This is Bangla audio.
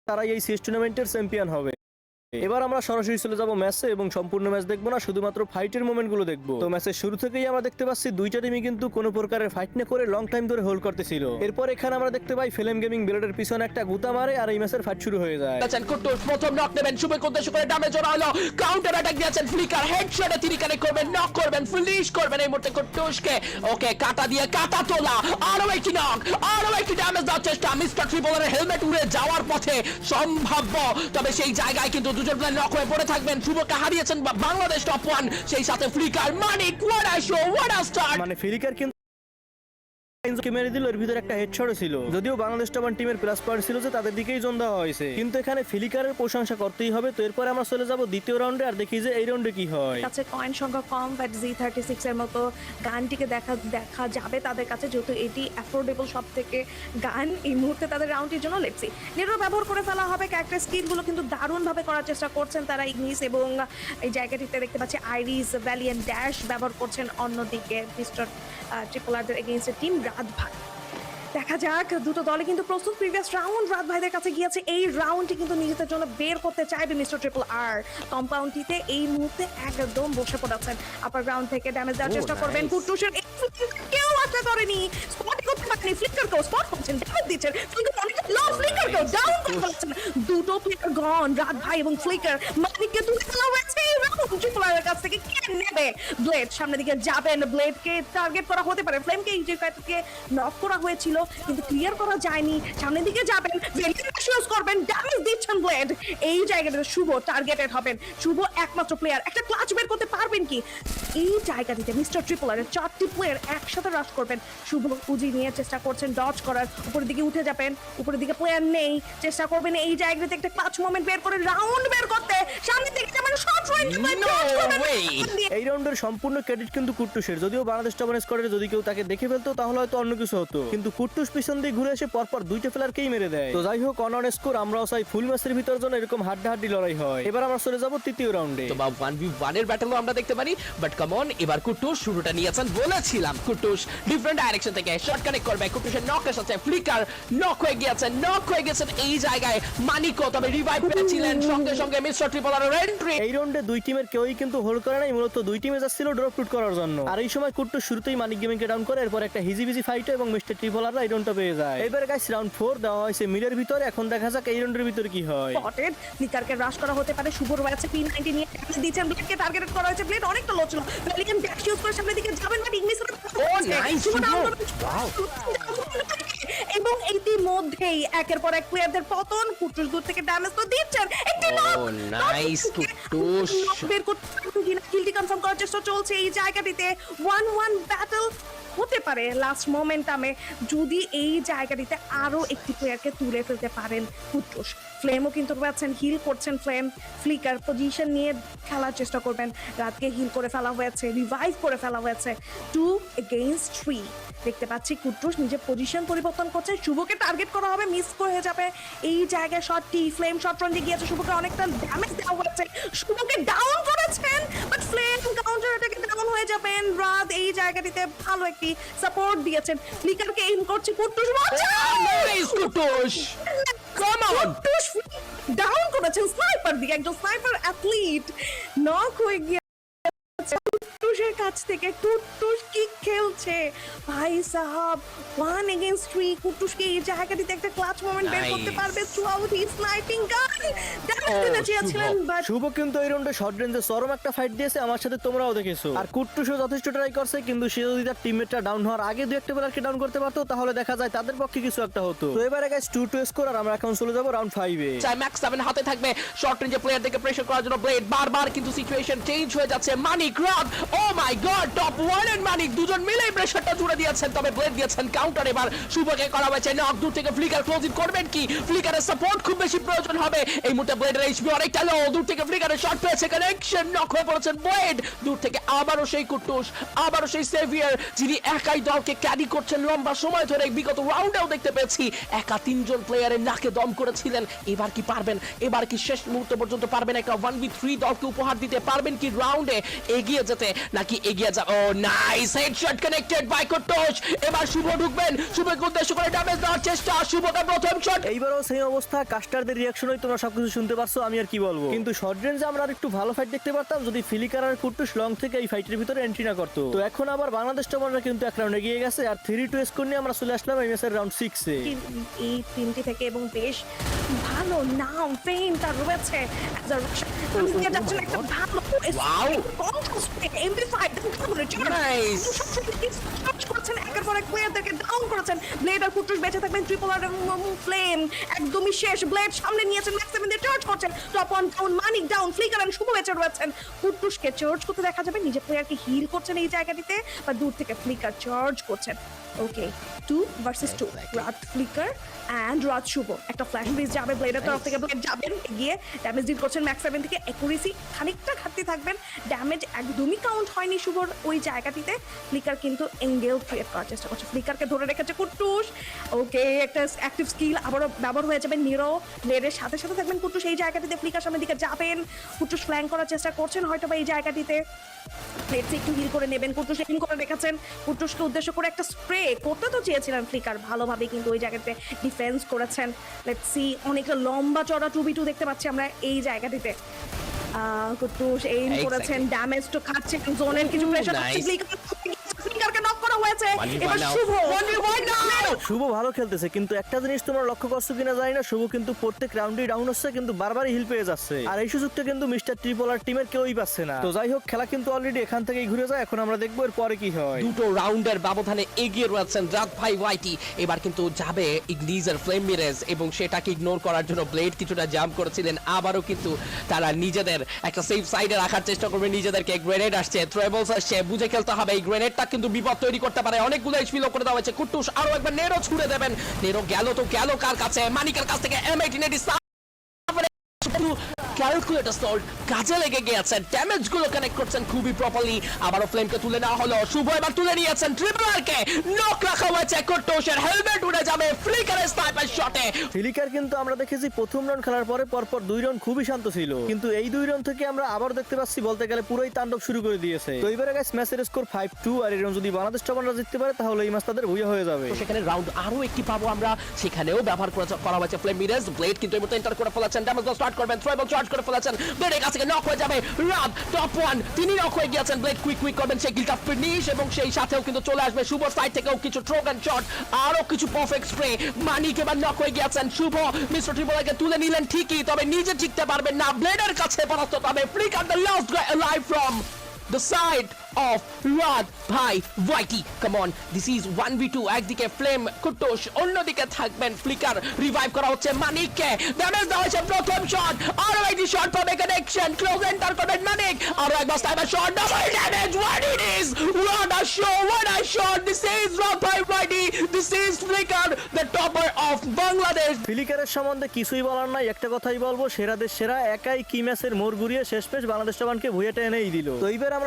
তারাই এই সিএস টুর্নামেন্টের চ্যাম্পিয়ন হবে। এবার আমরা সরাসরি চলে যাব ম্যাচে এবং সম্পূর্ণ ম্যাচ দেখবো না, শুধুমাত্র ফাইটের মোমেন্টগুলো দেখবো। তো ম্যাচের শুরু থেকেই আমরা দেখতে পাচ্ছি দুইটা টিমই কিন্তু কোনো প্রকারের ফাইট না করে লং টাইম ধরে হোল্ড করতেছিল। এরপর এখানে আমরা দেখতে পাই ফ্লেম গেমিং ব্লেডের পিছনে একটা গুতা মারে আর এই ম্যাচের ফাইট শুরু হয়ে যায়। কুট্টুস প্রথম নক নেবেন, শুভের উদ্দেশ্য করে ড্যামেজ ওরা হলো, কাউন্টার অ্যাটাক দিয়েছেন ফ্লিকার, হেডশটে তিনি কানেক্ট করবেন, নক করবেন, ফিনিশ করবেন এই মুহূর্তে কুট্টুসকে। ওকে, কাটা দিয়ে কাটা তোলা, আরো একটি নক, আরো একটি ড্যামেজ দেওয়ার চেষ্টা, মিস্টার ট্রিপলের হেলমেট উড়ে যাওয়ার পথে সম্ভাব্য, তবে সেই জায়গায় কিন্তু দুজন প্লেয়ার নক হয়ে পড়ে থাকবেন। শুভকে হারিয়েছেন বাংলাদেশ টপ 1, সেই সাথে flicker, Manik, what a show, what a start. মানে ফ্লিকার কিন্তু মেরে দিল, এর ভিতরে একটা হেডশট ছিল। যদিও বাংলাদেশ টপ 1 টিমের প্লাস পয়েন্ট ছিল যে তাদের দিকেই জোন দেওয়া হয়েছে, কিন্তু এখানে ফ্লিকারের প্রশংসা করতেই হবে। তো এরপর আমরা চলে যাব দ্বিতীয় রাউন্ডে আর দেখি যে এই রাউন্ডে কি হয়। কাছে কয়েন সংখ্যা কম, বাট Z36 এর মতো গানটিকে দেখা যাবে তাদের কাছে, যেহেতু এটি অ্যাফোর্ডেবল সব থেকে গান এই মুহূর্তে তাদের রাউন্ডের জন্য। লেটসি নেটও ব্যবহার করে ফেলা হবে, ক্যারেক্টার স্কিলগুলো কিন্তু দারুণভাবে করার চেষ্টা করছেন তারা ইগনিস, এবং এই জায়গাটিতে দেখতে পাচ্ছি আইরিস, ভ্যালিয়েন্ট, ড্যাশ ব্যবহার করছেন। অন্যদিকে মিস্টার ট্রিপলারদের এগেইনস্ট টিম রাত ভাই। দেখা যাক, দুটো দলে কিন্তু প্রস্তুত। প্রিভিয়াস রাউন্ড রাত ভাইদের কাছে গিয়েছে, এই রাউন্ডটি কিন্তু নিজেদের জন্য বের করতে চাইবে মিস্টার ট্রিপল আর। কম্পাউন্ডটিতে এই মুহূর্তে একদম বসে পড়েছেন, আপার গ্রাউন্ড থেকে ড্যামেজ দেওয়ার চেষ্টা করবেন। কুট্টুসের কেউ আশা করেনি, স্পট করতে পারেনি, ফ্লিকারকেও স্পট করছেন, ড্যামেজ দিচ্ছেন, ফ্লিকার অনেকটা লো, ফ্লিকারকেও ডাউন করে ফেলছেন। দুটো প্লেয়ার গন, রাত ভাই এবং ফ্লিকার। মানিককে তুলে ফেলা হয়েছে এই রাউন্ড ট্রিপল আর এর কাছ থেকে। কে নেবে? ব্লেড সামনের দিকে যাবেন, ব্লেডকে টার্গেট করা হতে পারে, ফ্লেমকে এই জায়গাটাকে নক করা হয়েছিল কিন্তু ক্লিয়ার করা যায়নি। সামনের দিকে যাবেন, ইউজ করবেন, ড্যামেজ দিচ্ছেন ব্লেড। এই জায়গাটাতে শুভ টার্গেটেড হবেন। শুভ একমাত্র প্লেয়ার, একটা ক্লাচ বের করতে পারবেন কি? এই জায়গাটিতে মিস্টার ট্রিপলারের 4টি প্লেয়ার একসাথে রাশ করবেন। শুভ উজি নিয়ে চেষ্টা করছেন ডজ করার, উপরের দিকে উঠে যাবেন, উপরের দিকে প্লেয়ার নেই, চেষ্টা করবেন এই জায়গাটাতে একটা ক্লাচ মোমেন্ট বের করে রাউন্ড বের করতে। সামনের দিকে যাবেন, শর্ট রেঞ্জ এই রাউন্ডের সম্পূর্ণ ক্রেডিট কিন্তু কুট্টুসের। যদিও বাংলাদেশ টপ 1 স্কোয়াডের যদি কেউ তাকে দেখে ফেলতো তাহলে হয়তো অন্য কিছু হতো, কিন্তু কুট্টুস পিছন দিয়ে ঘুরে এসে পরপর দুইটা প্লেয়ারকেই মেরে দেয়। তো যাই হোক, অন স্কোর আমরাও চাই ফুল ম্যাচের ভিতর যেন এরকম হাড্ডাহাড্ডি লড়াই হয়। এবার আমরা চলে যাব তৃতীয় রাউন্ডে। তো 1v1 এর ব্যাটলও আমরা দেখতে পারি, বাট কাম অন, এবার কুট্টুস শুরুটা নিয়েছেন। বলেছিলাম কুট্টুস ডিফারেন্ট ডাইরেকশন থেকে শর্ট কানেক্ট করবে। কুট্টুসের নকের সাথে ফ্লিকার নক হয়ে গিয়েছেন এই জায়গায়। মানিকও তবে রিভাইভ পেয়েছিলেন, সঙ্গে সঙ্গে মিস্টার ট্রিপলারের এন্ট্রি। এই রাউন্ডে দুই টিমের কেউই কিন্তু হোল্ড করে নাই, মূলত দুই টিমে যাচ্ছিল ড্রপ টুট করার জন্য। আর এই সময় কুট্টুস শুরুতেই মানিক গেমিংকে ডাউন করে, এরপর একটা হিজিবিজি ফাইট এবং মিস্টার ট্রিপলাররা এই রাউন্ডটা পেয়ে যায়। এবার গাইস রাউন্ড 4 দেওয়া হয়েছে মিলের ভিতরে। এখন দেখা যাক এই রাউন্ডের ভিতরে কি হয়। স্পটেড ফ্লিকারকে রাশ করা হতে পারে। শুভর রয়েছে P90 নিয়ে ড্যামেজ দিচ্ছেন, ব্লেডকে টার্গেট করা হয়েছে। ব্লেড অনেকটা লো ছিল, ভ্যালিয়েন্ট ড্যাশ ইউজ করে সামনের দিকে যাবেন, বাট ইগনিস নাইস এবং ইতিমধ্যেই একের পর এক প্লেয়ারদের পতন। কুট্টুস দূর থেকে ড্যামেজ তো দিচ্ছেন, একটি নক। নাইস কুট্টুস বের করতে কিলটি কনফার্ম করার চেষ্টা চলছে এই জায়গাটিতে। 1-1 ব্যাটল হতে পারে লাস্ট মোমেন্টামে যদি এই জায়গাটিতে আরো একটি প্লেয়ারকে তুলে ফেলতে পারেন কুট্টুস। ফ্লেমও কিন্তু পাচ্ছেন, হিল করছেন ফ্লেম। ফ্লিকার পজিশন নিয়ে খেলার চেষ্টা করবেন। রাতকে হিল করে ফেলা হয়েছে, রিভাইভ করে ফেলা হয়েছে। 2 against 3 দেখতে পাচ্ছি কুট্টুস নিজের পজিশন পরিবর্তন করছে। শুভকে টার্গেট করা হবে, মিস করে যাবে এই জায়গায় শটটি। ফ্লেম শট রেঞ্জে গিয়েছে, শুভকে অনেকটা ড্যামেজ দেওয়া হয়েছে, শুভকে ডাউন করেছেন, বাট ফ্লেম কাউন্টার অ্যাটাকে ডাউন হয়ে যাবেন। রাত এই জায়গাটিতে ভালো একটি সাপোর্ট দিয়েছেন, ফ্লিকারকে এইম করছে Kuttus. Nice Kuttus, come on, Kuttus down করেছেন স্নাইপার দিয়ে, একজন স্নাইপার অ্যাথলিট নক হয়ে গিয়ে কুট্টুসের কাছ থেকে। কুট্টুস কি খেলছে ভাই সাহাব, 1 against 3। কুট্টুসকে এই জায়গাটিতে একটা ক্লাচ মোমেন্ট বের করতে পারবে থ্রুআউট হিজ স্নাইপিং গান। ড্যামেজ দিতে চেয়েছিলেন, বাট শুভ কিন্তু এই রাউন্ডে শর্ট রেঞ্জে চরম একটা ফাইট দিয়েছে, আমার সাথে তোমরাও দেখেছো। আর কুট্টুসও যথেষ্ট ট্রাই করছে, কিন্তু সে যদি তার টিমমেটটা ডাউন হওয়ার আগে দুই একটা প্লেয়ারকে ডাউন করতে পারতো তাহলে দেখা যায় তাদের পক্ষে কিছু একটা হতো। তো এবারে গাইস 2-2 স্কোর, আর আমরা এখন চলে যাব রাউন্ড 5 এ। চাই ম্যাক্স 7 হাতে থাকবে, শর্ট রেঞ্জে প্লেয়ার থেকে প্রেসার করার জন্য ব্লেড। বারবার কিন্তু সিচুয়েশন চেঞ্জ হয়ে যাচ্ছে। মানিক, রাত, ও মাই গড, টপ 1 এন্ড মানিক দুজন মিলেই প্রেসারটা জুড়ে দিয়েছেন, তবে ব্লেড দিয়েছেন কাউন্টার। এবার শুভকে করা হয়েছে নক, দূর থেকে ফ্লিকার ক্লোজিং করবেন কি? ফ্লিকারের সাপোর্ট খুব বেশি প্রয়োজন হবে এই মুহূর্তে। ব্লেডের এইচপি অনেকটা লো, দূর থেকে ফ্লিকারের শট পেয়েছে, কানেকশন, নক হয়ে পড়েছেন ব্লেড। দূর থেকে আবারও সেই কুট্টুস, আবারও সেই সেভিয়ার যিনি একাই দলকে ক্যারি করছেন লম্বা সময় ধরে। বিগত রাউন্ডেও দেখতে পেয়েছি একা 3 জন প্লেয়ারের নাকে দম করেছিলেন। এবার কি পারবেন? এবার কি শেষ মুহূর্ত পর্যন্ত পারবেন একটা 1v3 দলকে উপহার দিতে? পারবেন কি রাউন্ডে এগিয়ে যেতে? নাকি এগিয়ে যাবে? ও নাইস হেডশট কানেক্টেড বাই কুট্টুস। এবার শুভ ঢুকবেন, শুভকে উদ্দেশ্য করে ড্যামেজ দেওয়ার চেষ্টা, শুভকে প্রথম শট। এইবারও সেই অবস্থা, কাস্টারদের রিয়াকশনই তোমরা সবকিছু শুনতে পারছো, আমি আর কি বলবো। কিন্তু শর্ট রেঞ্জে আমরা আর একটু ভালো ফাইট দেখতে পারতাম যদি ফিলিকার আর কুট্টুস লং থেকে এই ফাইটের ভিতরে এন্ট্রি না করতো। তো এখন আবার বাংলাদেশ টপাররা কিন্তু এক রাউন্ডে এগিয়ে গেছে আর 3-2 স্কোর নিয়ে আমরা চলে আসলাম এই ম্যাচের রাউন্ড 6 এ। এই তিনটি থেকে এবং বেশ ভালো নাম ফেম তার রয়েছে as a Russian। নিয়ে যাচ্ছেন একটা ভালো Wow! MP5 Nice! করছেন একের পর এক প্লেয়ারদেরকে ডাউন করেছেন। ব্লেড আর কুট্টুস বেঁচে থাকবেন, ট্রিপল আর ফ্লেম একদমই শেষ। ব্লেড সামনে নিয়েছেন, ম্যাক্স 7 দিয়ে চার্জ করছেন, top on down, Manik down, flicker আর শুভ বেঁচে রয়েছেন। কুট্টুসকে চার্জ করতে দেখা যাবে, নিজের প্লেয়ারকে হিল করছেন এই জায়গাটিতে, বা দূর থেকে ফ্লিকার চার্জ করছেন। ওকে 2 ভার্সেস 2, রাত ফ্লিকার অ্যান্ড রাত শুভ। একটা ফ্ল্যাশ ব্রিজ যাবে ব্লেডের তরফ থেকে, ব্লেড যাবেন এগিয়ে ড্যামেজ ডিল করছেন ম্যাক্স 7 থেকে। অ্যাকুরেসি খানিকটা ঘাটতি থাকবেন, ড্যামেজ একদমই কাউন্ট হয়নি শুভর ওই জায়গাটিতে। ফ্লিকার কিন্তু এঙ্গেল ক্রিয়েট করার চেষ্টা করছে, ফ্লিকারকে ধরে রেখেছে কুট্টুস। ওকে একটা অ্যাক্টিভ স্কিল আবারও ব্যবহার হয়ে যাবে নিরো, ব্লেডের সাথে সাথে থাকবেন কুট্টুস এই জায়গাটিতে। ফ্লিকার সামনের দিকে যাবেন, কুট্টুস ফ্ল্যাঙ্ক করার চেষ্টা করছেন হয়তো বা এই জায়গাটিতে। প্লেটস একটু হিল করে নেবেন, কুট্টুস হিল করে রেখেছেন। কুট্টুসকে উদ্দেশ্য করে একটা স্প্রে করতে তো চেয়েছিলেন ফ্লিকার, ভালোভাবে কিন্তু ওই জায়গাতে ডিফেন্স করেছেন। লেটস সি, অনেকটা লম্বা চড়া 2v2 দেখতে পাচ্ছি আমরা এই জায়গাটিতে। কুট্টুস এইম করেছেন, ড্যামেজ তো খাচ্ছেন, জোনের কিছু প্রেসার Nice. ফ্লিকারকে নক করা হয়েছে। এবার শুভ শুভ ভালো খেলতেছে, কিন্তু একটা জিনিস তোমরা লক্ষ্য করছো কিনা জানি না, শুভ কিন্তু প্রত্যেক রাউন্ডে ডাউন হচ্ছে কিন্তু বারবারই হিল পেয়ে যাচ্ছে, আর এই সুযোগটা কিন্তু মিস্টার ট্রিপল আর টিমের কেউই পাচ্ছে না। তো যাই হোক, খেলা কিন্তু অলরেডি এখান থেকেই ঘুরে যায়, এখন আমরা দেখবো এর পরে কি হয়। দুটো রাউন্ডের ব্যবধানে এগিয়ে রয়েছেন রাত ভাই ওয়াইটি। এবার কিন্তু যাবে ইগনিজের ফ্লেম মিরেজ এবং সেটাকে ইগনোর করার জন্য ব্লেড কিছুটা জাম্প করেছিলেন। আবারও কিন্তু তারা নিজেদের একটা সেফ সাইডে রাখার চেষ্টা করবে, নিজেদেরকে গ্রেনেড আসছে, ট্রেবলস আসছে, বুঝে খেলতে হবে। এই গ্রেনেডটা কিন্তু বিপদ তৈরি করতে পারে, অনেকগুলো এইচপি লো করে দেওয়া হয়েছে। কুট্টুস আরো একবার নেরো ছুড়ে দেবেন, নেরো গেল তো গেল কার কাছে? মানিকের কাছ থেকে M18 ক্যালকুলেটর সল্ট কাজে লেগে গিয়েছেন, ড্যামেজ গুলো কানেক্ট করছেন খুবই প্রপারলি। আবারও ফ্লেমকে তুলে নেওয়া হলো, শুভ এবার তুলে নিয়েছেন, ট্রিপলারকে নক রাখা হয়েছে, কুট্টুসের হেলমেট উড়ে যাবে ফ্লিকারের স্নাইপার শটে। ফিলিকার কিন্তু আমরা দেখেছি প্রথম রাউন্ড খেলার পরে পরপর 2 রাউন্ড খুবই শান্ত ছিল, কিন্তু এই 2 রাউন্ড থেকে আমরা আবার দেখতে পাচ্ছি বলতে গেলে পুরোই তাণ্ডব শুরু করে দিয়েছে। তো এবারে গাইস ম্যাচের স্কোর 5-2, আর এই রাউন্ড যদি বাংলাদেশ টপাররা জিততে পারে তাহলে এই ম্যাচ তাদের ভুইয়া হয়ে যাবে। তো সেখানে রাউন্ড আরো একটি পাবো আমরা, সেখানেও ব্যবহার করা হয়েছে ফ্লেম মিরেজ। ব্লেড কিন্তু এই মুহূর্তে এন্টার করে ফেলেছেন, ড্যামেজ স্টার্ট করবেন, থ্রোবল চার্জ করে ফেলেছেন, ব্লেডের কাছে নক হয়ে যাবে রাত টপ 1, তিনি নক হয়ে গিয়েছেন। ব্লেড কুইক করবেন সেই কিলটা ফিনিশ, এবং সেই সাথেও কিন্তু চলে আসবে শুভ সাইড থেকেও কিছু থ্রোগান শট, আরো কিছু পারফেক্ট স্প্রে। মানিক এবার নক হয়ে গিয়েছেন, শুভ মিস্টার ট্রিপলকে তুলে নিলেন ঠিকই, তবে নিজে টিকতে পারবেন না, ব্লেডের কাছে পরাস্ত হবে। Flicker the last guy alive from the side of Rad Bhai Whitey. Come on, this is 1v2. একদিকে ফ্লেম কুট্টুস, অন্যদিকে থাকবেন ফ্লিকার। রিভাইভ করা হচ্ছে মানিককে, ড্যামেজ দেওয়া হচ্ছে প্রথম শট, আরো একটি শট পাবে কানেকশন, ক্লোজ এন্টার করবেন মানিক, আরো একবার sniper shot, double damage. What it is, what a show, what a shot. This is Rad Bhai Whitey, this is Flicker, the topper of Bangladesh. ফিলিকারের সম্বন্ধে কিছুই বলার নাই, একটা কথাই বলবো, সেরা দেশ সেরা, একাই কি ম্যাচের মোড় ঘুরিয়ে শেষ পেশ বাংলাদেশ টপারকে ভুইয়া টেনেই দিল। তো এইবার আমরা